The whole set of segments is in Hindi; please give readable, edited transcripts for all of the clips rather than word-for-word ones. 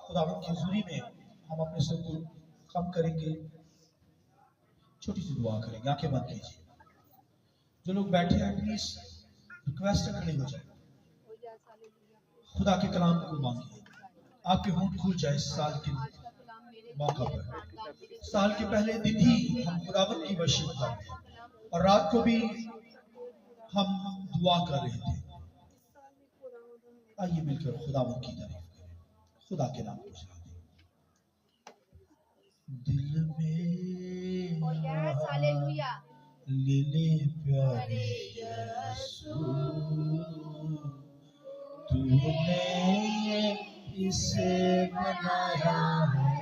खुदावंद की हुजूरी में हम अपने सर को कम करेंगे, छोटी सी दुआ करेंगे, आंखें बंद कीजिए। जो लोग बैठे हैं प्लीज रिक्वेस्ट है खड़े हो जाए, खुदा के कलाम को मांगिए, आपके होंठ खुल जाए। साल के मौका पर, साल के पहले दिन ही हम खुदावंद की वर्शिप करते हैं और रात को भी हम दुआ कर रहे थे। आइए मिलकर खुदावंद की तारीफ करें, खुदा के नाम को दिल में ले ले प्यारे यीशु, तूने इसे बनाया है।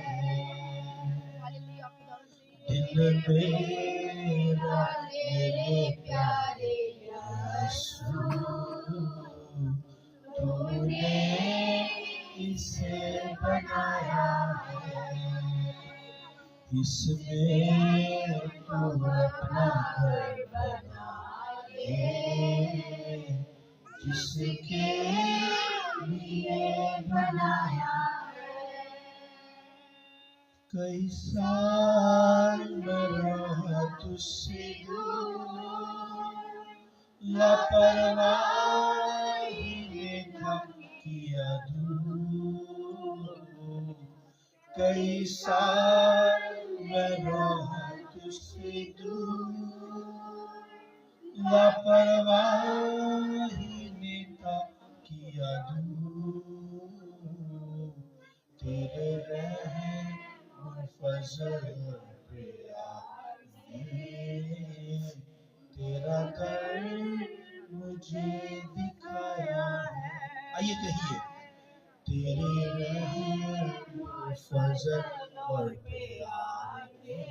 दिल मेरा ले ले प्यारे यीशु, तूने इसे बनाया है। इसमें तू अपना घर बना ले, जिसके लिए बनाया है। कई साल रहा तुझसे दूर, लापरवाही ने काम किया दूर। कई साल मैं रहा तुझसे दूर, लापरवाही ने काम किया दूर। तेरे रहम फजल पे आए, तेरा दर मुझे दिखाया है। आइए कहिए, तेरे रहम फजल और प्यार ने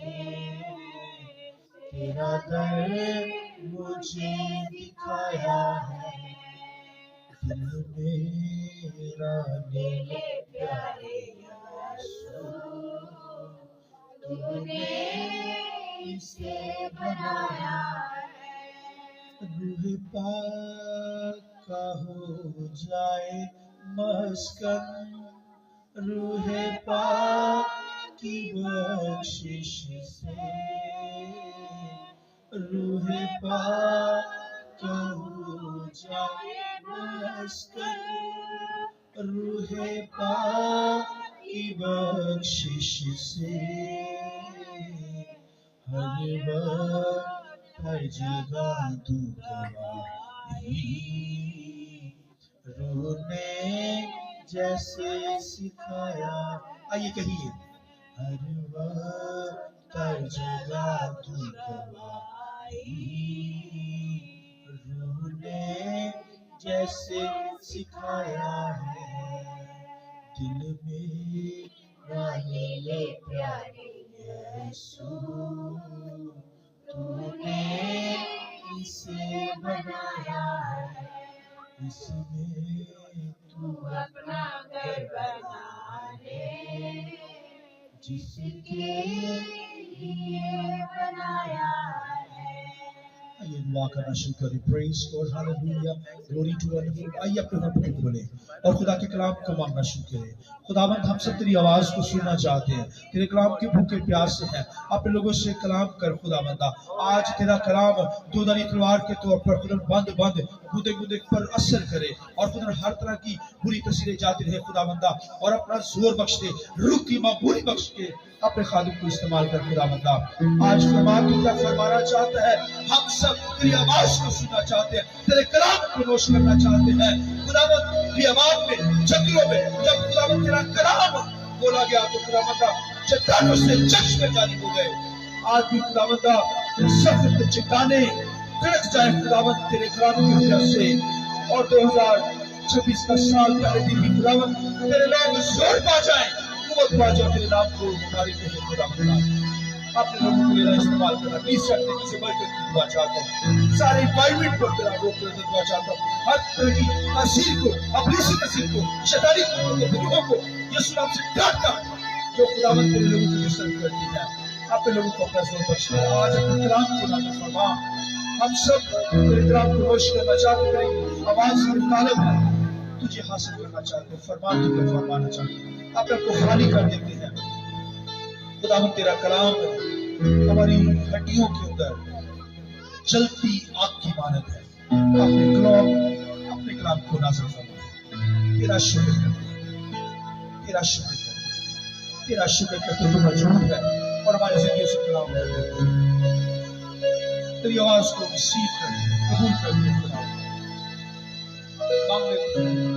तेरा दर मुझे दिखाया है। दिल मेरा ले ले प्यारे यीशु, तूने इसे बनाया है। रूह पाक का हो जाए मस्कन, रूह पाक की बख्शिश से। रूह पाक का हो जाए मस्कन, रूह पाक की बख्शिश से। हर वक्त हर जगह तू गवाही, रूह ने जैसे सिखाया। आइए कहिए, हर वक्त हर जगह तू गवाही, रूह ने जैसे सिखाया है। दिल मेरा ले ले प्यारे यीशु, तूने इसे बनाया है। इसमें तू अपना घर बना ले, जिसके लिए बनाया है। आइए दुआ करना शुरू करें। Praise God, hallelujah, glory to wonderful. आइए अपने होठों को खोलें और खुदा के कलाम को मांगना शुरू करें। खुदावंद, हम सब तेरी आवाज को सुनना चाहते हैं, तेरे कलाम के भूखे प्यास से हैं। अपने लोगों से कलाम कर खुदावंदा। आज तेरा कलाम दोधारी तलवार के तौर पर खुदा बंद बंद गुदे गुदे पर असर करे और खुदा हर तरह की बुरी तस्वीरें जाती रहे खुदावंदा, और अपना जोर बख्श दे, रूह की मबूरी बख्श के अपने खादिम को इस्तेमाल कर खुदावंदा। आज फरमा तू क्या फरमाना चाहता है? हम सब तेरी आवाज को सुनना चाहते हैं, तेरे कलाम को नोश करना चाहते हैं खुदावंद। बियाबान में, जंगलों में जब खुदावंद तेरा कलाम बोला गया तो खुदावंदा चट्टानों से चश्मे जारी हो गए। आज भी खुदावंदा सख्त चट्टाने बिड़क जाए खुदावंद तेरे कलाम की वजह से। और 2026 का साल पहले दिन ही खुदावंद तेरे नाम में जोर पा जाए, कुव्वत पा जाए, तेरे नाम को तारीफ करें खुदावंद। अपने लोगों को मेरा इस्तेमाल करना, प्लीज सकते किसी बरकत की दुआ चाहता हूँ। सारे एनवायरमेंट पर तेरा रोक दुआ चाहता हूँ। हर तरह की तासीर को, अपनी तस्वीर को, शैतानी को, को यीशु नाम से काटता जो खुदावंद तेरे लोगों को डिस्टर्ब करती है। अपने लोगों को अपना जोर बख्शना। आज अपने कलाम को नाज़िल फरमा। हम सब तेरे कलाम को रोशन करना चाहते हैं, आवाज के तालब तुझे हासिल करना चाहते हैं। फरमा तू क्या फरमाना चाहते हैं। अपने को खाली कर देते हैं। खुदा तेरा कलाम हमारी हड्डियों के अंदर जलती आग की मानत है। अपने कलाम को नाज़िल फरमा। तेरा शुक्र करते हैं, तेरा शुक्र करते हैं, तेरा शुक्र करते हैं। तू मौजूद है और हमारी जिंदगी से कलाम करते हैं। तेरी आवाज को रिसीव कर, कबूल कर, मांग लेते हैं।